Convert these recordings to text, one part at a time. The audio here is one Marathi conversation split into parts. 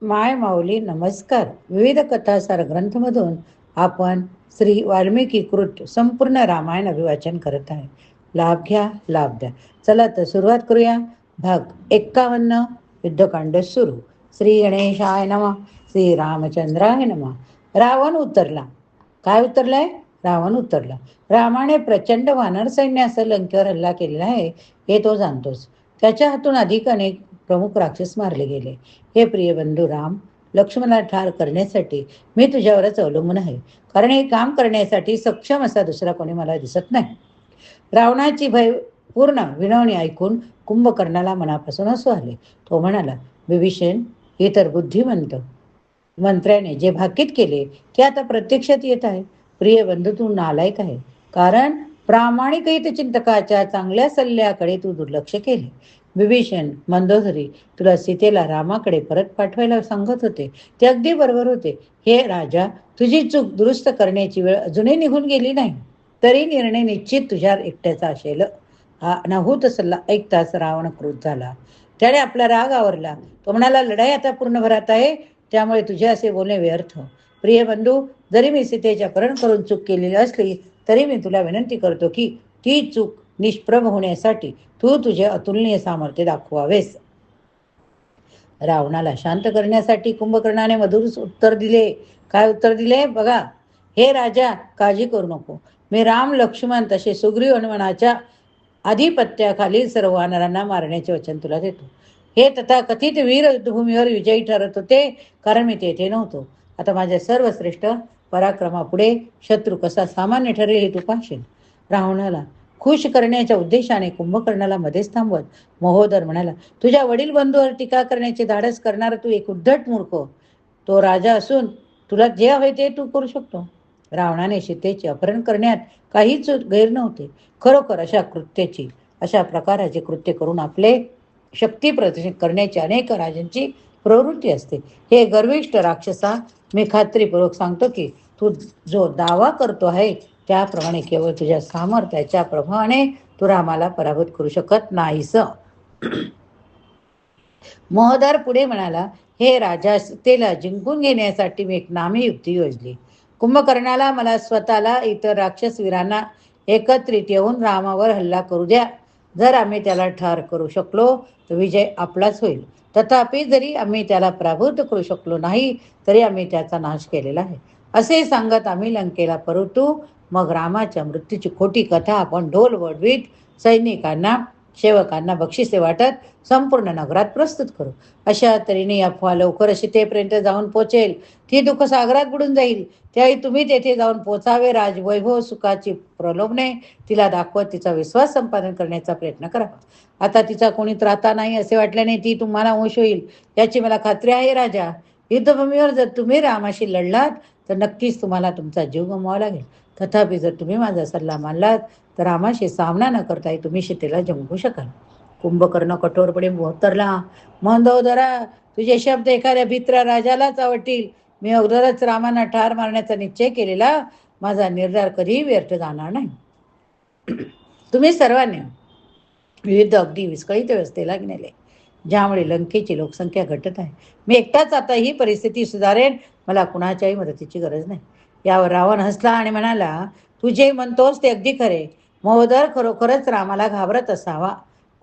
माय माऊली नमस्कार. विविध कथासार ग्रंथमधून आपण श्री वाल्मिकी कृत संपूर्ण रामायण अभिवाचन करत आहे. लाभ घ्या, लाभ द्या. चला तर सुरुवात करूया. भाग 51, युद्धकांड सुरू. श्री गणेशाय नमः. श्री रामचंद्राय नमः. रावण उतरला. काय उतरलाय? रावण उतरला. रामाने प्रचंड वानर सैन्यासह लंकेवर हल्ला केलेला आहे हे तो जाणतोच. त्याच्या हातून अधिक अनेक प्रमुख राक्षस मारले गेले. हे प्रिय बंधू राम, लक्ष्मणाला ठार करण्यासाठी मी तुझ्यावरच अवलंबून आहे, कारण हे काम करण्यासाठी सक्षम असा दुसरा कोणी मला दिसत नाही. रावणाची भय पूर्ण विनवणी ऐकून कुंभकर्णाला मनापासून हसू आले. तो म्हणाला, विभीषण, हे तर बुद्धिमंत मंत्र्याने जे भाकीत केले ते आता प्रत्यक्षात येत आहे. प्रिय बंधू, तू नालायक आहे, कारण प्रामाणिक हितचिंतकाच्या चांगल्या सल्ल्याकडे तू दुर्लक्ष केले. विभीषण, मंदोदरी तुला सीतेला रामाकडे परत पाठवायला सांगत होते, ते अगदी बरोबर होते. हे राजा, तुझी चूक दुरुस्त करण्याची वेळ अजूनही निघून गेली नाही, तरी निर्णय निश्चित तुझ्या एकट्याचा असेल. हा अनाहूत सल्ला ऐकताच रावण क्रुद्ध झाला. त्याने आपला राग आवरला. तो म्हणाला, लढाई आता पूर्ण भरात आहे, त्यामुळे तुझे असे बोलणे व्यर्थ. प्रिय बंधू, जरी मी सीतेचे अपहरण करून चूक केलेली असली तरी मी तुला विनंती करतो की ती चूक निष्प्रभ होण्यासाठी तू तुझे अतुलनीय सामर्थ्य दाखवावेस. रावणाला शांत करण्यासाठी कुंभकर्णाने मधुर उत्तर दिले. काय उत्तर दिले बघा. हे राजा, काळजी करू नको. मी राम, लक्ष्मण तसे सुग्रीव हनुमानाच्या आधिपत्याखालील सर्व वानरांना मारण्याचे वचन तुला देतो. हे तथाकथित वीर युद्धभूमीवर विजयी ठरत होते, कारण मी तेथे नव्हतो. आता माझ्या सर्वश्रेष्ठ पराक्रमापुढे शत्रू कसा सामान्य ठरेल हे तू पाहशील. रावणाला खुश करण्याच्या उद्देशाने कुंभकर्णाला मध्येच थांबवत महोदर म्हणाला, तुझ्या वडील बंधूवर टीका करण्याचे धाडस करणारा तू एक उद्धट मूर्ख. तो राजा असून तुला जे हवे ते तू करू शकतो. रावणाने सीतेचे अपहरण करण्यात काहीच गैर नव्हते. खरोखर अशा प्रकाराचे कृत्य करून आपले शक्ती प्रदर्शित करण्याची अनेक राजांची प्रवृत्ती असते. हे गर्विष्ठ राक्षसा, मी खात्रीपूर्वक सांगतो की तू जो दावा करतो आहे त्याप्रमाणे केवळ तुझ्या सामर्थ्याच्या प्रभावाने तू रामाला पराभूत करू शकत नाहीस. महोदर पुढे म्हणाला, हे राजा, सीतेला जिंकून घेण्यासाठी मी एक नामी युक्ती योजली. कुंभकर्णाला मला स्वतःला इतर राक्षस वीरांना एकत्रित येऊन रामावर हल्ला करू द्या. जर आम्ही त्याला ठार करू शकलो तर विजय आपलाच होईल. तथापि जरी आम्ही त्याला पराभूत करू शकलो नाही तरी आम्ही त्याचा नाश केलेला आहे. असे सांगत आम्ही लंकेला परतू. मग रामाच्या मृत्यूची खोटी कथा आपण ढोल वडवीत सैनिकांना, सेवकांना बक्षिसे वाटत संपूर्ण नगरात प्रस्तुत करू. अशा तऱ्हेने अफवा लवकर सीतेपर्यंत जाऊन पोचेल. ती दुःख सागरात बुडून जाईल. त्यावेळी तुम्ही तेथे जाऊन पोचावे. राजवैभव सुखाची प्रलोभने तिला दाखवत तिचा विश्वास संपादन करण्याचा प्रयत्न करावा. आता तिचा कोणी त्राता नाही असे वाटल्याने ती तुम्हाला वश होईल, याची मला खात्री आहे. राजा, युद्धभूमीवर जर तुम्ही रामाशी लढलात तर नक्कीच तुम्हाला तुमचा जीव गमवावा लागेल. तथापि जर तुम्ही माझा सल्ला मानलात तर रामाशी सामना न करताही तुम्ही सीतेला जिंकू शकाल. कुंभकर्ण कठोरपणे उतरला. मंदोदरा, तुझे शब्द एखाद्या भित्र्या राजालाच आवडतील. मी अगोदरच रामाना ठार मारण्याचा निश्चय केलेला माझा निर्धार कधीही व्यर्थ जाणार नाही. तुम्ही सर्वांनी विविध अगदी विस्कळीत व्यवस्थेला नेले, ज्यामुळे लंकेची लोकसंख्या घटत आहे. मी एकटाच आता ही परिस्थिती सुधारेन. मला कुणाच्याही मदतीची गरज नाही. यावर रावण हसला आणि म्हणाला, तू जे म्हणतोस ते अगदी खरे. महोदर खरोखरच रामाला घाबरत असावा.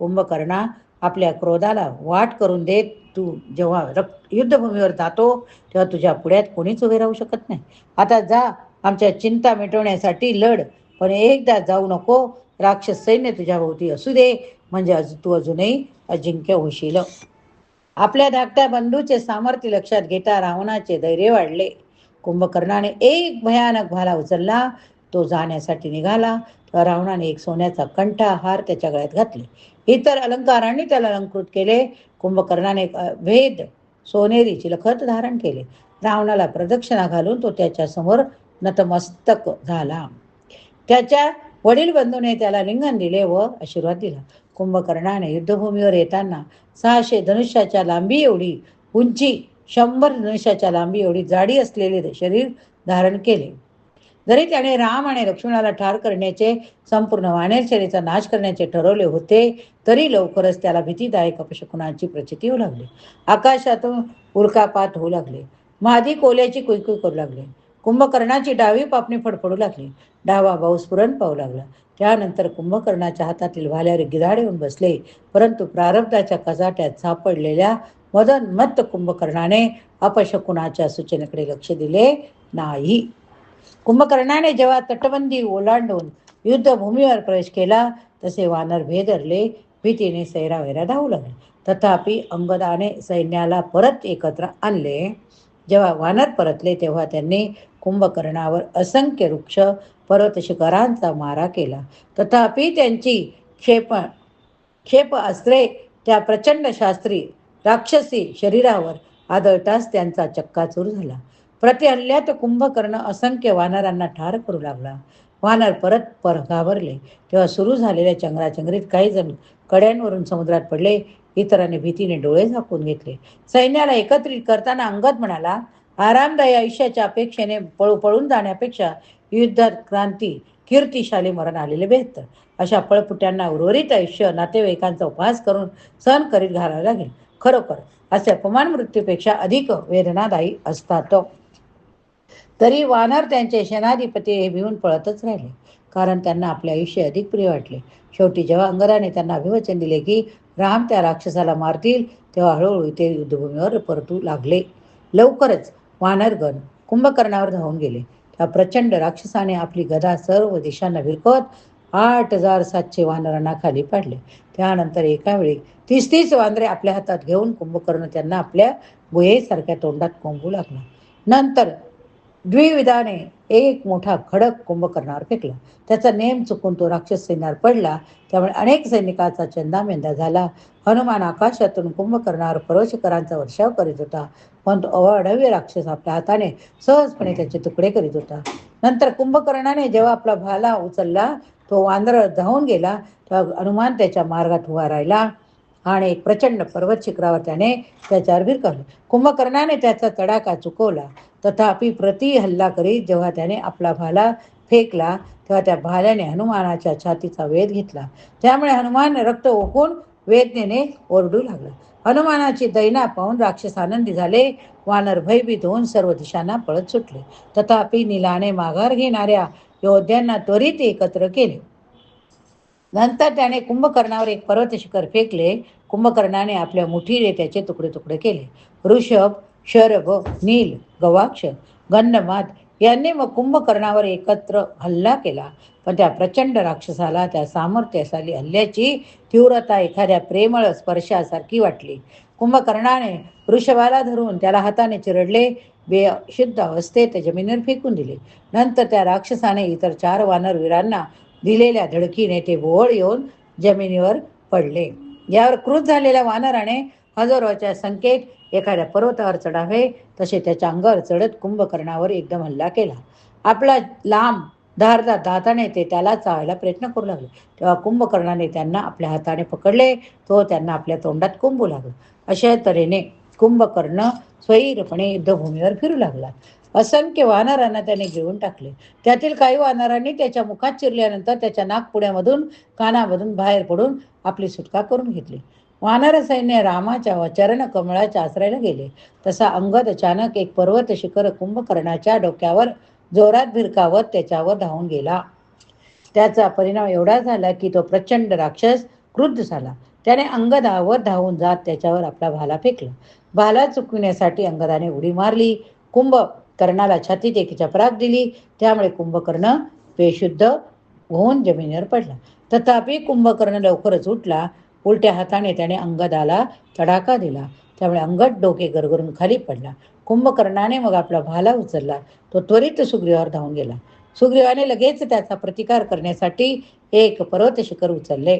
कुंभकर्णा, आपल्या क्रोधाला वाट करून देत तू जेव्हा युद्धभूमीवर जातो तेव्हा तुझ्या पुढ्यात कोणीच उभे राहू शकत नाही. आता जा, आमच्या चिंता मिटवण्यासाठी लढ, पण एकदा जाऊ नको. राक्षस सैन्य तुझ्या भोवती असू दे, म्हणजे तू अजूनही अजिंक्य होशील. आपल्या धाकट्या बंधूचे सामर्थ्य लक्षात घेता रावणाचे धैर्य वाढले. कुंभकर्णाने एक भयानक भाला उचलला. तो जाण्यासाठी निघाला तेव्हा रावणाने एक सोन्याचा कंठा हार त्याच्या गळ्यात घातले. इतर अलंकारांनी त्याला अलंकृत केले. कुंभकर्णाने एक भेद सोनेरी चिलखत धारण केले. रावणाला प्रदक्षिणा घालून तो त्याच्या समोर नतमस्तक झाला. त्याच्या वडील बंधूने त्याला लिंगन दिले व आशीर्वाद दिला. कुंभकर्णाने युद्धभूमीवर येताना 600 धनुष्याच्या लांबी एवढी उंची, 100 धनुष्याच्या लांबी एवढी जाडी असलेले शरीर धारण केले. जरी त्याने राम आणि लक्ष्मणाला ठार करण्याचे, संपूर्ण वानरसेनेचा नाश करण्याचे ठरवले होते, तरी लवकरच त्याला भीतीदायक अपशकुनाची प्रचिती होऊ लागली. आकाशातून उल्कापात होऊ लागले. मादी कोल्याची कुईकुई करू लागले. कुंभकर्णाची डावी पापणी फडफडू लागली. डावा भाऊ स्फुरण पाहू लागला. त्यानंतर कुंभकर्णाच्या हातातील भाल्यावर गिधाड येऊन बसले. परंतु प्रारब्धाच्या कचाट्यात सापडलेल्या मदोन्मत्त कुंभकर्णाने अपशकुनाच्या सूचनेकडे लक्ष दिले नाही. कुंभकर्णाने जेव्हा तटबंदी ओलांडून युद्धभूमीवर प्रवेश केला तसे वानर भेदरले. भीतीने सैरावैरा धावू लागले. तथापि अंगदाने सैन्याला परत एकत्र आणले. जेव्हा वानर परतले तेव्हा त्यांनी कुंभकर्णावर असंख्य वृक्ष पर्वत शिखरांचा मारा केला. तथापि त्यांची क्षेप अस्त्रे त्या प्रचंड शास्त्री राक्षसी शरीरावर आदळताच त्यांचा चक्काचूर झाला. प्रतिहल्ल्यात कुंभकर्ण असंख्य वानरांना ठार करू लागला. वानर परत घाबरले. तेव्हा सुरू झालेल्या चंगराचंगरीत काही जण कड्यांवरून समुद्रात पडले. इतरांनी भीतीने डोळे झाकून घेतले. सैन्याला एकत्रित करताना अंगद म्हणाला, आरामदायी आयुष्याच्या अपेक्षेने पळून जाण्यापेक्षा युद्धात क्रांती कीर्तिशाली मरण आलेले बेहतर. अशा पळपुट्यांना उर्वरित आयुष्य नातेवाईकांचा उपहास करून सहन करीत घालावे लागेल. खरोखर असे अपमान मृत्यूपेक्षा अधिक वेदनादायी असतात. तरी वानर त्यांचे सेनाधिपती हे भिवून पळतच राहिले, कारण त्यांना आपले आयुष्य अधिक प्रिय वाटले. शेवटी जेव्हा अंगदाने त्यांना अभिवचन दिले की राम त्या राक्षसाला मारतील, तेव्हा हळूहळू ते युद्धभूमीवर परतू लागले. लवकरच वानरगण कुंभकर्णावर धावून गेले. त्या प्रचंड राक्षसाने आपली गदा सर्व दिशांना भिरकवत 8,700 वानरांना खाली पाडले. त्यानंतर एका वेळी 30 वानरे आपल्या हातात घेऊन कुंभकर्ण त्यांना आपल्या गुहेसारख्या तोंडात कोंबू लागला. नंतर द्विविधाने एक मोठा खडक कुंभकर्णावर फेकला. त्याचा नेम चुकून तो राक्षस सैन्यावर पडला. त्यामुळे अनेक सैनिकांचा चंदामेंदा झाला. हनुमान आकाशातून कुंभकर्णावर पर्वशिखरांचा वर्षाव करीत होता, पण तो अवाढव्य राक्षस आपल्या हाताने सहजपणे त्याचे तुकडे करीत होता. नंतर कुंभकर्णाने जेव्हा आपला भाला उचलला, तो वानर धावून गेला. तेव्हा हनुमान त्याच्या मार्गात उभा राहिला आणि एक प्रचंड पर्वत शिखरावर त्याने त्याच्यावर भिरकावले. कुंभकर्णाने त्याचा तडाखा चुकवला. तथापि प्रति हल्ला करीत जेव्हा त्याने आपला भाला फेकला तेव्हा त्या भाल्याने हनुमानाच्या छातीचा वेध घेतला. त्यामुळे हनुमान रक्त ओकून वेदनेने ओरडू लागला. हनुमानाची दैना पाहून राक्षस आनंदी झाले. वानर भयभीत होऊन सर्व दिशांना पळत सुटले. तथापि नीलाने माघार घेणाऱ्या योद्ध्यांना त्वरित एकत्र केले. नंतर त्याने कुंभकर्णावर एक पर्वत शिखर फेकले. कुंभकर्णाने आपल्या मुठीने त्याचे तुकडे तुकडे केले. ऋषभ, शरभ, नील, गवाक्ष, गंधमाद यांनी मग कुंभकर्णावर एकत्र हल्ला केला. पण त्या प्रचंड राक्षसाला त्या सामर्थ्यशाली हल्ल्याची तीव्रता एखाद्या प्रेमळ स्पर्शासारखी वाटली. कुंभकर्णाने वृषभाला धरून त्याला हाताने चिरडले. बेशुद्ध अवस्थेत जमिनीवर फेकून दिले. नंतर त्या राक्षसाने इतर 4 वानरवीरांना दिलेल्या धडकीने ते बोळ येऊन जमिनीवर पडले. यावर क्रुद्ध झालेल्या वानराने हजारोच्या संख्येत एखाद्या पर्वतावर चढावे तसे त्याच्या अंगावर चढत कुंभकर्णावर एकदम हल्ला केला. आपला लांब धारदार दाताने ते त्याला चावायला प्रयत्न करू लागले. तेव्हा कुंभकर्णाने त्यांना आपल्या हाताने पकडले. तो त्यांना आपल्या तोंडात कोंबू लागला. अशा तऱ्हेने कुंभकर्ण स्वैरपणे युद्धभूमीवर फिरू लागला. असंख्य वानरांना त्याने गिळून टाकले. त्यातील काही वानरांनी त्याच्या मुखात चिरल्यानंतर त्याच्या नाकपुड्यामधून कानामधून बाहेर पडून आपली सुटका करून घेतली. वानर सैन्य रामाच्या चरण कमळाच्या आश्रयाला गेले. तसा अंगद अचानक एक पर्वत शिखर कुंभकर्णाच्या डोक्यावर जोरात भिरकावत त्याच्यावर धावून गेला. त्याचा परिणाम एवढा झाला की तो प्रचंड राक्षस क्रुद्ध झाला. त्याने अंगदावर धावून जात त्याच्यावर आपला भाला फेकला. भाला चुकविण्यासाठी अंगदाने उडी मारली. कुंभकर्णाला छातीत एक चपराक दिली. त्यामुळे कुंभकर्ण बेशुद्ध होऊन जमिनीवर पडला. तथापि कुंभकर्ण लवकरच उठला. उलट्या हाताने त्याने अंगदाला तडाखा दिला. त्यामुळे अंगद डोके गरगरून खाली पडला. कुंभकर्णाने मग आपला भाला उचलला. तो त्वरित सुग्रीवावर धावून गेला. सुग्रीवाने लगेच त्याचा प्रतिकार करण्यासाठी एक पर्वत शिखर उचलले.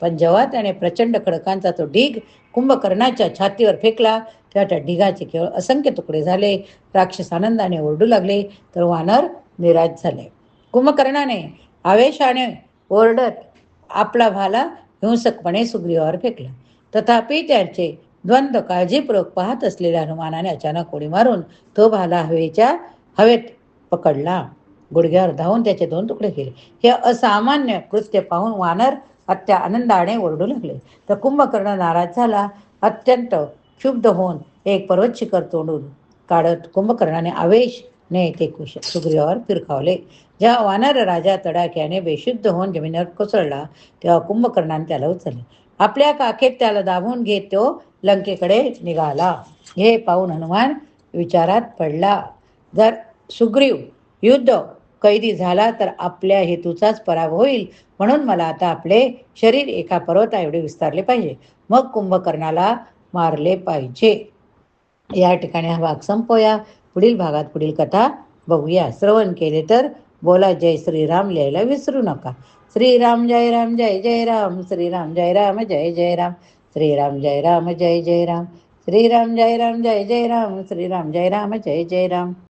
पण जेव्हा त्याने प्रचंड खडकांचा तो ढीग कुंभकर्णाच्या छातीवर फेकला तेव्हा त्या ढिगाचे केवळ असंख्य तुकडे झाले. राक्षस आनंदाने ओरडू लागले तर वानर निराश झाले. कुंभकर्णाने आवेशाने ओरडत आपला भाला हिंसकपणे सुग्रीवावर फेकला. तथापि त्याचे द्वंद्व काळजीपूर्वक पाहत असलेल्या हनुमानाने अचानक उडी मारून तो भाला हवेत पकडला. गुडघ्यावर धावून त्याचे 2 तुकडे केले. हे असामान्य कृत्य पाहून वानर आनंदाने ओरडू लागले. तर कुंभकर्ण नाराज झाला. अत्यंत क्षुब्ध होऊन एक पर्वत शिखर तोडून काढत कुंभकर्णाने आवेशने ते सुग्रीवावर फिरकावले. जेव्हा वानर राजा तडाख्याने बेशुद्ध होऊन जमिनीवर कोसळला तेव्हा कुंभकर्णाने त्याला उचलले. आपल्या काखेत त्याला दाबून घेत तो लंकेकडे निघाला. हे पाहून हनुमान विचारात पडला. जर सुग्रीव युद्ध कैदी झाला तर आपल्या हेतूचाच पराभव होईल, म्हणून मला आता आपले शरीर एका पर्वता एवढे विस्तारले पाहिजे, मग कुंभकर्णाला मारले पाहिजे. या ठिकाणी हा भाग संपवूया. पुढील भागात पुढील कथा बघूया. श्रवण केले तर बोला. जय श्रीराम लिहायला विसरू नका. श्रीराम जय राम जय जय राम, श्रीराम जय राम जय जय राम, श्रीराम जय राम जय जय राम, श्रीराम जय राम जय जय राम, श्रीराम जय राम जय जय राम.